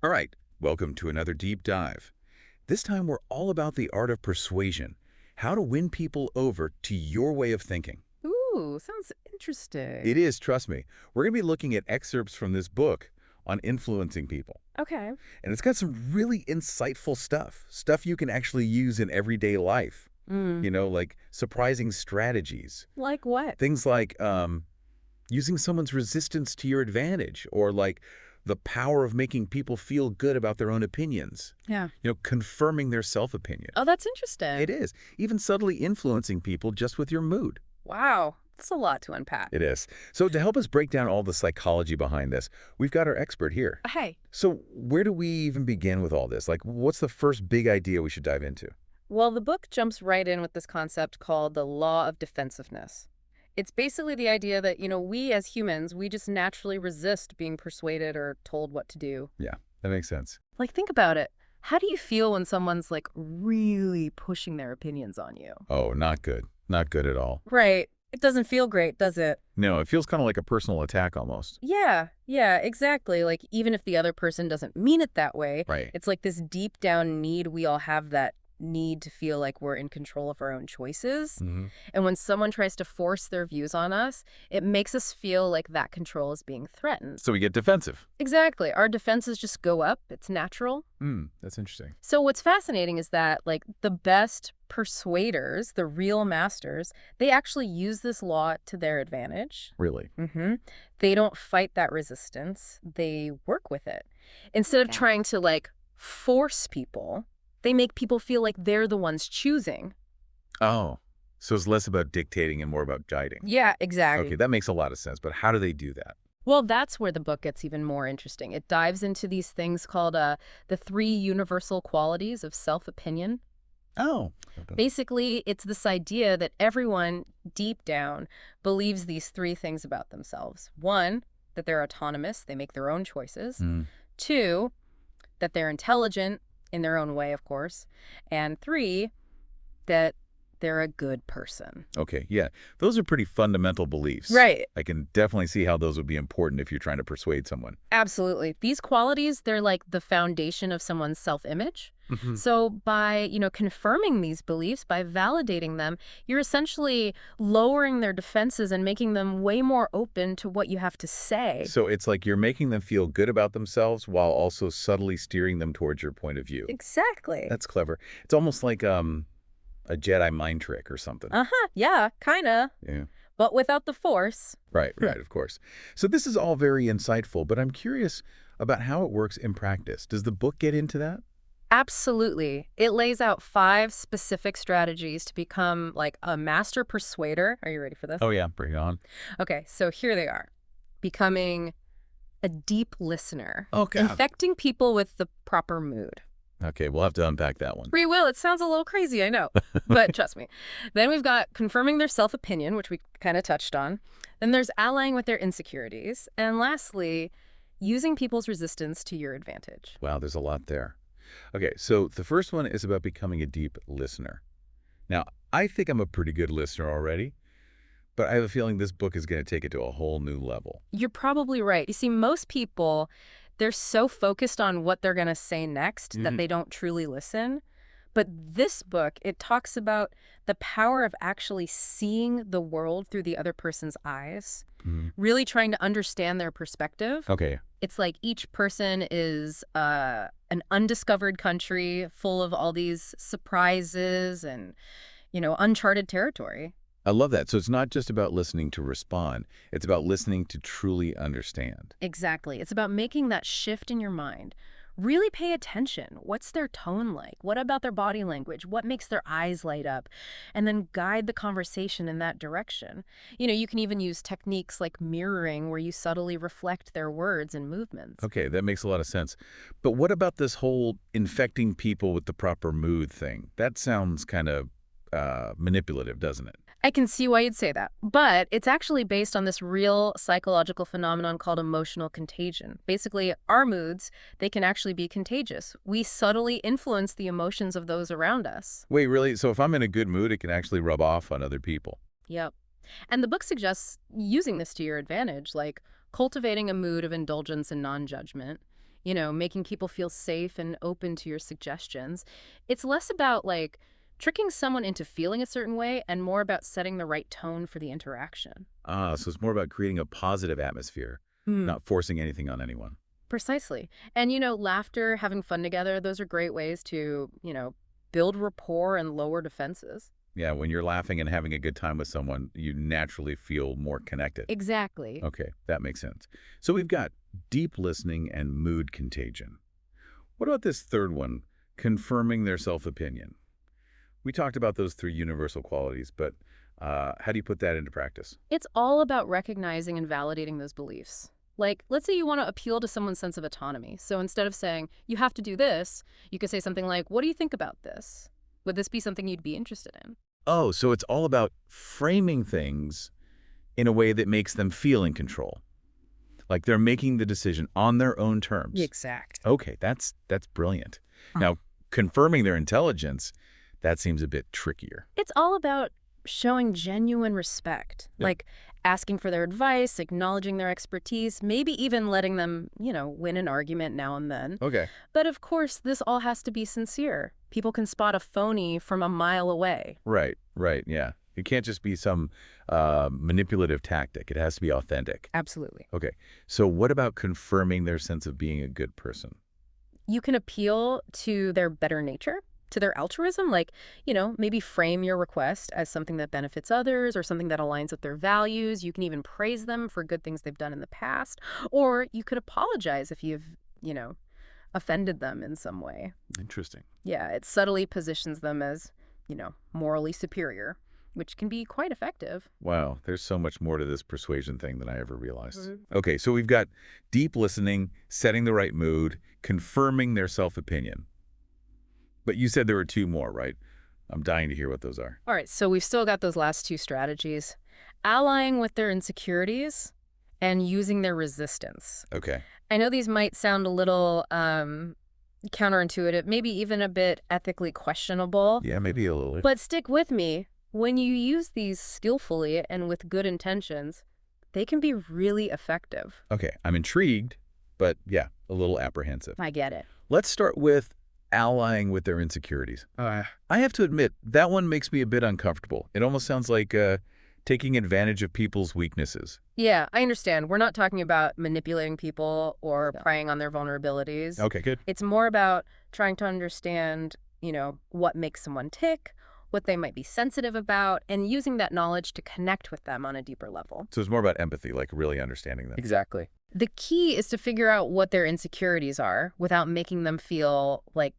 All right, welcome to another deep dive. This time we're all about the art of persuasion, how to win people over to your way of thinking. Ooh, sounds It interesting. is, trust me. We're going to be looking at excerpts from this book on influencing people. Okay. And it's got some really insightful stuff you can actually use in everyday life. Mm. Like surprising strategies. Like what? Things like using someone's resistance to your advantage, or like the power of making people feel good about their own opinions. Yeah. Confirming their self-opinion. Oh, that's It interesting. is. Even subtly influencing people just with your mood. Wow. That's a lot to unpack. It is. So to help us break down all the psychology behind this, we've got our expert here. Hey. So where do we even begin with all this? Like, what's the first big idea we should dive into? Well, the book jumps right in with this concept called the law of defensiveness. It's basically the idea that, we as humans, we just naturally resist being persuaded or told what to do. Yeah, that makes sense. Like, think about it. How do you feel when someone's like really pushing their opinions on you? Oh, not good. Not good at all. Right. It doesn't feel great, does it? No, it feels kind of like a personal attack almost. Yeah, exactly. Like, even if the other person doesn't mean it that way, Right. it's like this deep down need we all have, that need to feel like we're in control of our own choices. Hmm. And when someone tries to force their views on us, it makes us feel like that control is being threatened. So we get defensive. Exactly. Our defenses just go up. It's natural. That's interesting. So what's fascinating is that, like, the best persuaders, the real masters, they actually use this law to their advantage. Really. They don't fight that resistance. They work with it. Instead of trying to, like, force people, they make people feel like they're the ones choosing. Oh, so it's less about dictating and more about guiding. Yeah, Okay, exactly. that makes a lot of sense. But how do they do that? Well, that's where the book gets even more interesting. It dives into these things called the three universal qualities of self-opinion. Oh. Basically, it's this idea that everyone deep down believes these three things about themselves. One, that they're autonomous, they make their own choices. Mm. Two, that they're intelligent in their own way, of course. And three, that they're a good person. Okay, yeah. Those are pretty fundamental beliefs. Right. I can definitely see how those would be important if you're trying to persuade someone. Absolutely. These qualities, they're like the foundation of someone's self-image. Hmm. So by, confirming these beliefs, by validating them, you're essentially lowering their defenses and making them way more open to what you have to say. So it's like you're making them feel good about themselves while also subtly steering them towards your point of view. Exactly. That's clever. It's almost like a Jedi mind trick or something. Uh-huh. Yeah, kind of. Yeah. But without the force. Right, of course. So this is all very insightful, but I'm curious about how it works in practice. Does the book get into that? Absolutely. It lays out 5 specific strategies to become like a master persuader. Are you ready for this? Oh, yeah, bring it on. Okay, so here they are. Becoming a deep listener. Okay. Infecting people with the proper mood. Okay, we'll have to unpack that one. Free will, it sounds a little crazy, I know. But trust me. Then we've got confirming their self-opinion, which we kind of touched on. Then there's allying with their insecurities. And lastly, using people's resistance to your advantage. Wow, there's a lot there. Okay, so the first one is about becoming a deep listener. Now, I think I'm a pretty good listener already, but I have a feeling this book is going to take it to a whole new level. You're probably right. You see, most people, they're so focused on what they're going to say next that they don't truly listen. But this book, it talks about the power of actually seeing the world through the other person's eyes, really trying to understand their perspective. Okay. It's like each person is an undiscovered country full of all these surprises and, uncharted territory. I love that. So it's not just about listening to respond. It's about listening to truly understand. Exactly. It's about making that shift in your mind. Really pay attention. What's their tone like? What about their body language? What makes their eyes light up? And then guide the conversation in that direction. You can even use techniques like mirroring, where you subtly reflect their words and movements. Okay, that makes a lot of sense. But what about this whole infecting people with the proper mood thing? That sounds kind of manipulative, doesn't it? I can see why you'd say that. But it's actually based on this real psychological phenomenon called emotional contagion. Basically, our moods, they can actually be contagious. We subtly influence the emotions of those around us. Wait, really? So if I'm in a good mood, it can actually rub off on other people? Yep. And the book suggests using this to your advantage, like cultivating a mood of indulgence and non-judgment. making people feel safe and open to your suggestions. It's less about, like, tricking someone into feeling a certain way and more about setting the right tone for the interaction. Ah, so it's more about creating a positive atmosphere, Hmm. not forcing anything on anyone. Precisely. And, laughter, having fun together, those are great ways to, build rapport and lower defenses. Yeah, when you're laughing and having a good time with someone, you naturally feel more connected. Exactly. Okay, that makes sense. So we've got deep listening and mood contagion. What about this third one, confirming their self-opinion? We talked about those three universal qualities, but how do you put that into practice? It's all about recognizing and validating those beliefs. Like, let's say you want to appeal to someone's sense of autonomy. So instead of saying, you have to do this, you could say something like, what do you think about this? Would this be something you'd be interested in? Oh, so it's all about framing things in a way that makes them feel in control. Like they're making the decision on their own terms. Exact. Okay, that's brilliant. Huh. Now, confirming their intelligence, that seems a bit trickier. It's all about showing genuine respect, Yeah. like asking for their advice, acknowledging their expertise, maybe even letting them, win an argument now and then. Okay. But of course, this all has to be sincere. People can spot a phony from a mile away. Right, yeah. It can't just be some manipulative tactic. It has to be authentic. Absolutely. Okay, so what about confirming their sense of being a good person? You can appeal to their better nature, to their altruism, like, maybe frame your request as something that benefits others or something that aligns with their values. You can even praise them for good things they've done in the past. Or you could apologize if you've, offended them in some way. Interesting. Yeah, it subtly positions them as, morally superior, which can be quite effective. Wow, there's so much more to this persuasion thing than I ever realized. Mhm. Okay, so we've got deep listening, setting the right mood, confirming their self-opinion. But you said there were two more, right? I'm dying to hear what those are. All right, so we've still got those last two strategies. Allying with their insecurities and using their resistance. Okay. I know these might sound a little counterintuitive, maybe even a bit ethically questionable, Yeah, maybe a little. but stick with me. When you use these skillfully and with good intentions, they can be really effective. Okay, I'm intrigued, but yeah, a little apprehensive. I get it. Let's start with allying with their insecurities. I have to admit, that one makes me a bit uncomfortable. It almost sounds like taking advantage of people's weaknesses. Yeah, I understand. We're not talking about manipulating people or preying on their vulnerabilities. Okay, good. It's more about trying to understand, what makes someone tick, what they might be sensitive about, and using that knowledge to connect with them on a deeper level. So it's more about empathy, like really understanding them. Exactly. The key is to figure out what their insecurities are without making them feel like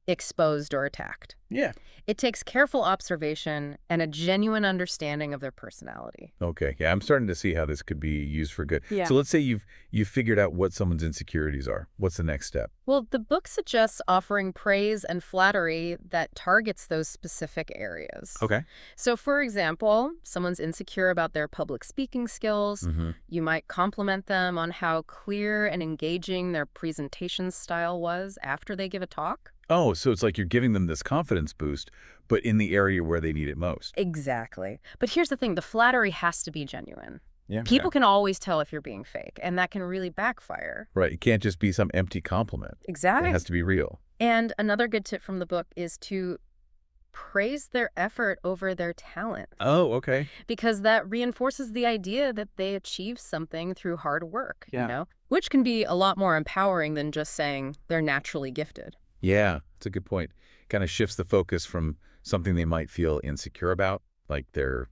exposed or attacked. Yeah. It takes careful observation and a genuine understanding of their personality. Okay, yeah, I'm starting to see how this could be used for good. Yeah. So let's say you've figured out what someone's insecurities are. What's the next step? Well, the book suggests offering praise and flattery that targets those specific areas. Okay. So, for example, someone's insecure about their public speaking skills. Mm-hmm. You might compliment them on how clear and engaging their presentation style was after they give a talk. Oh, so it's like you're giving them this confidence boost, but in the area where they need it most. Exactly. But here's the thing, the flattery has to be genuine. Yeah. People can always tell if you're being fake, and that can really backfire. Right. It can't just be some empty compliment. Exactly. It has to be real. And another good tip from the book is to praise their effort over their talent, Oh, okay. because that reinforces the idea that they achieved something through hard work, Yeah. which can be a lot more empowering than just saying they're naturally gifted. Yeah, that's a good point. Kind of shifts the focus from something they might feel insecure about, like their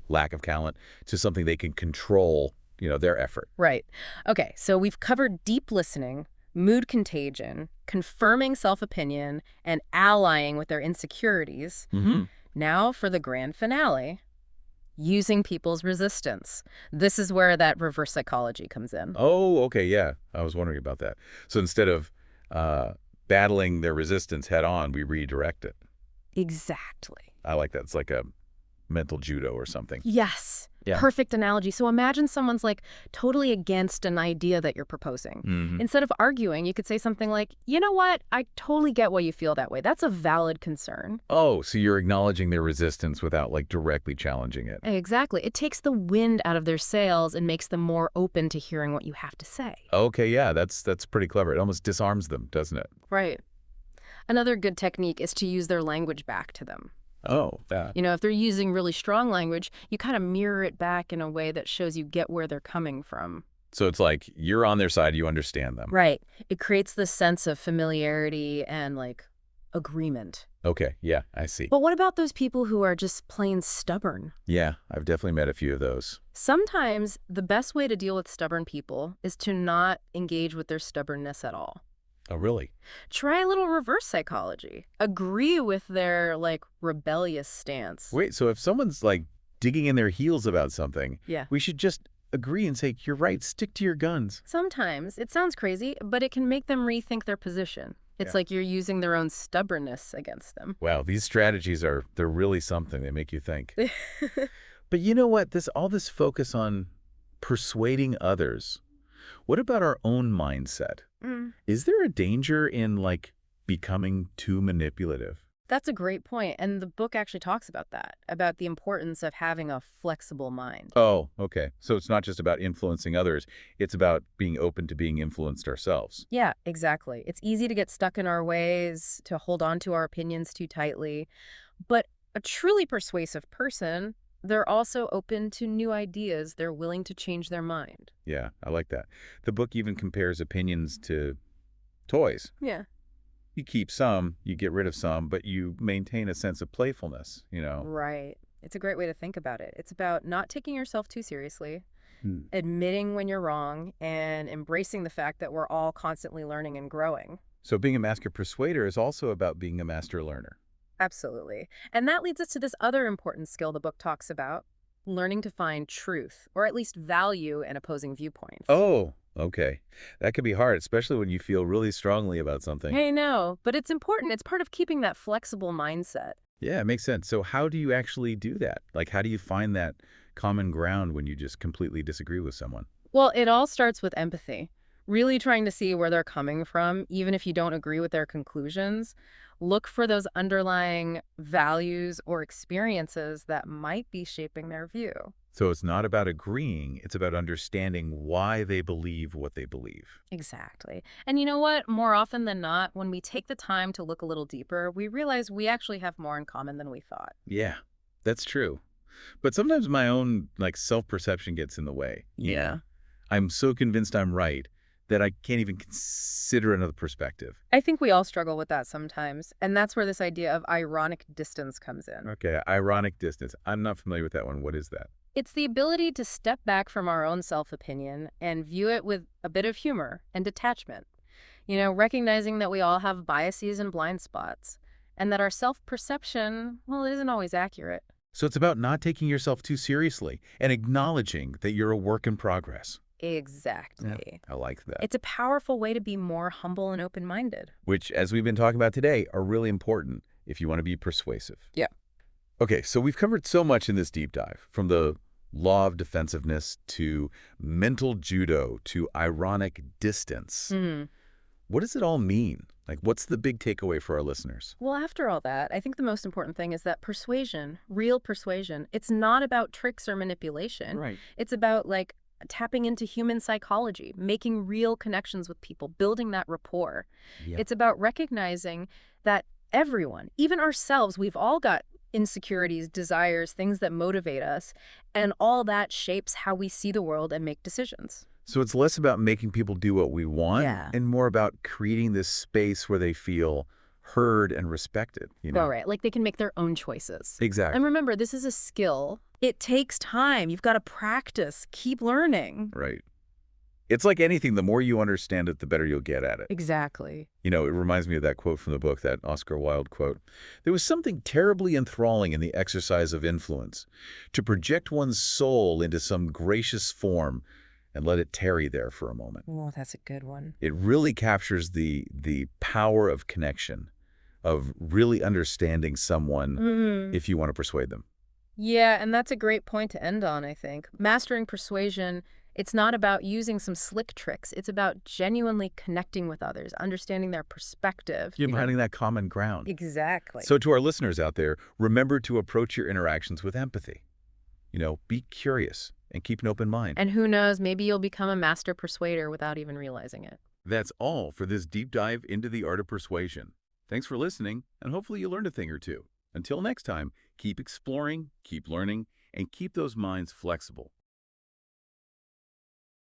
lack of talent, to something they can control, their effort. Right. Okay, so we've covered deep listening, mood contagion, confirming self-opinion, and allying with their insecurities. Mm-hmm. Now for the grand finale, using people's resistance. This is where that reverse psychology comes in. Oh, okay, yeah. I was wondering about that. So instead of battling their resistance head on, we redirect it. Exactly. I like that. It's like a mental judo or something. Yes. Yeah. Perfect analogy. So imagine someone's like totally against an idea that you're proposing. Hmm. Instead of arguing, you could say something like, you know what? I totally get why you feel that way. That's a valid concern. Oh, so you're acknowledging their resistance without like directly challenging it. Exactly. It takes the wind out of their sails and makes them more open to hearing what you have to say. Okay, yeah, that's pretty clever. It almost disarms them, doesn't it? Right. Another good technique is to use their language back to them. Oh, yeah. You know, if they're using really strong language, you kind of mirror it back in a way that shows you get where they're coming from. So it's like you're on their side, you understand them. Right. It creates this sense of familiarity and, like, agreement. Okay, yeah, I see. But what about those people who are just plain stubborn? Yeah, I've definitely met a few of those. Sometimes the best way to deal with stubborn people is to not engage with their stubbornness at all. Oh, really? Try a little reverse psychology. Agree with their, like, rebellious stance. Wait, so if someone's like digging in their heels about something, Yeah. we should just agree and say, you're right, stick to your guns. Sometimes. It sounds crazy, but it can make them rethink their position. It's Yeah. like you're using their own stubbornness against them. Wow, these strategies they're really something. They make you think. But you know what? All this focus on persuading others. What about our own mindset? Is there a danger in like becoming too manipulative? That's a great point. And the book actually talks about that, about the importance of having a flexible mind. Oh, okay. So it's not just about influencing others. It's about being open to being influenced ourselves. Yeah, exactly. It's easy to get stuck in our ways, to hold on to our opinions too tightly. But a truly persuasive person, they're also open to new ideas. They're willing to change their mind. Yeah, I like that. The book even compares opinions to toys. Yeah. You keep some, you get rid of some, but you maintain a sense of playfulness, you know? Right. It's a great way to think about it. It's about not taking yourself too seriously, Hmm. admitting when you're wrong, and embracing the fact that we're all constantly learning and growing. So being a master persuader is also about being a master learner. Absolutely. And that leads us to this other important skill the book talks about, learning to find truth, or at least value in opposing viewpoints. Oh, okay. That could be hard, especially when you feel really strongly about something. Hey, no, but it's important. It's part of keeping that flexible mindset. Yeah, it makes sense. So how do you actually do that? Like, how do you find that common ground when you just completely disagree with someone? Well, it all starts with empathy. Really trying to see where they're coming from, even if you don't agree with their conclusions. Look for those underlying values or experiences that might be shaping their view. So it's not about agreeing, it's about understanding why they believe what they believe. Exactly. And you know what? More often than not, when we take the time to look a little deeper, we realize we actually have more in common than we thought. Yeah, that's true. But sometimes my own like self-perception gets in the way. you know? I'm so convinced I'm right that I can't even consider another perspective. I think we all struggle with that sometimes. And that's where this idea of ironic distance comes in. Okay, ironic distance. I'm not familiar with that one. What is that? It's the ability to step back from our own self-opinion and view it with a bit of humor and detachment. You know, recognizing that we all have biases and blind spots, and that our self-perception, well, isn't always accurate. So it's about not taking yourself too seriously and acknowledging that you're a work in progress. Exactly. I like that. It's a powerful way to be more humble and open-minded. Which, as we've been talking about today, are really important if you want to be persuasive. Yeah. Okay, so we've covered so much in this deep dive, from the law of defensiveness to mental judo to ironic distance. What does it all mean? Like, what's the big takeaway for our listeners? Well, after all that, I think the most important thing is that persuasion, real persuasion, it's not about tricks or manipulation. Right. It's about, like, tapping into human psychology, making real connections with people, building that rapport. Yeah. It's about recognizing that everyone, even ourselves, we've all got insecurities, desires, things that motivate us, and all that shapes how we see the world and make decisions. So it's less about making people do what we want and more about creating this space where they feel heard and respected. Oh, right. Like they can make their own choices. Exactly. And remember, this is a skill. It takes time. You've got to practice, keep learning. Right. It's like anything, the more you understand it, the better you'll get at it. Exactly. You know, it reminds me of that quote from the book, that Oscar Wilde quote. There was something terribly enthralling in the exercise of influence, to project one's soul into some gracious form and let it tarry there for a moment. Oh, that's a good one. It really captures the power of connection, of really understanding someone if you want to persuade them. Yeah, and that's a great point to end on, I think. Mastering persuasion, it's not about using some slick tricks. It's about genuinely connecting with others, understanding their perspective. Finding that common ground. Exactly. So to our listeners out there, remember to approach your interactions with empathy. Be curious and keep an open mind. And who knows, maybe you'll become a master persuader without even realizing it. That's all for this deep dive into the art of persuasion. Thanks for listening, and hopefully you learned a thing or two. Until next time, keep exploring, keep learning, and keep those minds flexible.